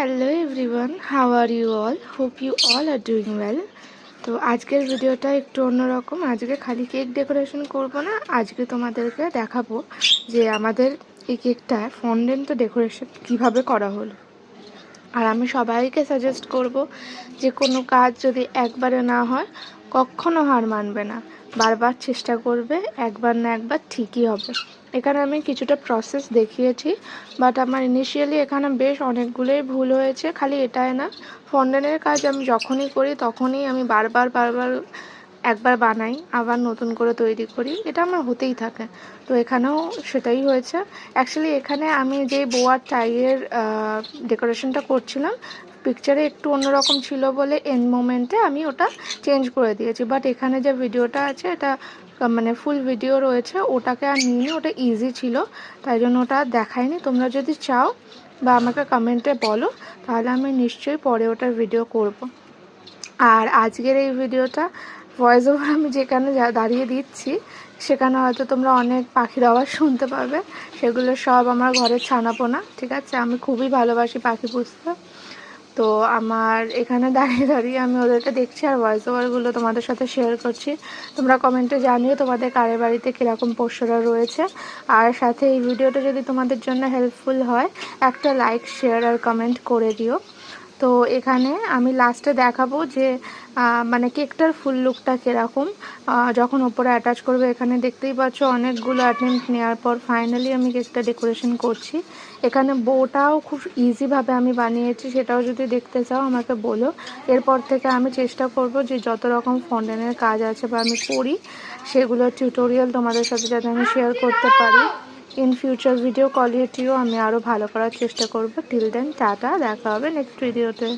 Hello everyone, how are you all? Hope you all are doing well. তো আজকের ভিডিওটা একটু অন্যরকম। আজকে খালি কেক ডেকোরেশন করব না, আজকে তোমাদেরকে দেখাবো যে আমাদের এই কেকটা ফন্ডেন্ট ডেকোরেশন কিভাবে করা হলো। আর আমি সবাইকে সাজেস্ট করব যে কোনো কাজ যদি একবারে না হয় কখনো হার মানবে না, বারবার চেষ্টা করবে, একবার না একবার ঠিকই হবে। এখানে আমি কিছুটা প্রসেস দেখিয়েছি, বাট আমার ইনিশিয়ালি এখানে বেশ অনেকগুলোই ভুল হয়েছে। খালি এটাই না, ফন্ডেন্টের কাজ আমি যখনই করি তখনই আমি বারবার একবার বানাই, আবার নতুন করে তৈরি করি, এটা আমার হতেই থাকে। তো এখানেও সেটাই হয়েছে। অ্যাকচুয়ালি এখানে আমি যে বোয়ার টাইয়ের ডেকোরেশনটা করছিলাম, পিকচারে একটু অন্যরকম ছিল বলে এন্ড মোমেন্টে আমি ওটা চেঞ্জ করে দিয়েছি। বাট এখানে যে ভিডিওটা আছে এটা মানে ফুল ভিডিও রয়েছে, ওটাকে আর নিইনি, ওটা ইজি ছিল তাই জন্য ওটা দেখাইনি। তোমরা যদি চাও বা আমাকে কমেন্টে বলো তাহলে আমি নিশ্চয়ই পরে ওটার ভিডিও করব। আর আজকের এই ভিডিওটা ভয়েস ওভার আমি যেখানে দাঁড়িয়ে দিচ্ছি সেখানে হয়তো তোমরা অনেক পাখির আওয়াজ শুনতে পাবে, সেগুলো সব আমার ঘরের ছানাপোনা, ঠিক আছে? আমি খুবই ভালোবাসি পাখি পুষতে। তো আমার এখানে দাঁড়িয়ে আমি ওদেরকে দেখছি আর ভয়েস ওভারগুলো তোমাদের সাথে শেয়ার করছি। তোমরা কমেন্টে জানিও তোমাদের কারের বাড়িতে কীরকম পোষ্যরা রয়েছে। আর সাথে এই ভিডিওটা যদি তোমাদের জন্য হেল্পফুল হয় একটা লাইক, শেয়ার আর কমেন্ট করে দিও। তো এখানে আমি লাস্টে দেখাবো যে মানে কেকটার ফুল লুকটা কীরকম যখন ওপরে অ্যাটাচ করবে। এখানে দেখতেই পাচ্ছ অনেকগুলো অ্যাটেম্প্ট নেওয়ার পর ফাইনালি আমি কেকটা ডেকোরেশন করছি। এখানে বউটাও খুব ইজিভাবে আমি বানিয়েছি, সেটাও যদি দেখতে চাও আমাকে বলো। এরপর থেকে আমি চেষ্টা করব যে যত রকম ফন্ডেন্টের কাজ আছে বা আমি করি সেগুলোর টিউটোরিয়াল তোমাদের সাথে যাতে আমি শেয়ার করতে পারি। ইন ফিউচার ভিডিও কোয়ালিটিও আমি আরও ভালো করার চেষ্টা করব। টিল দেন টাটা, দেখা হবে নেক্সট ভিডিওতে।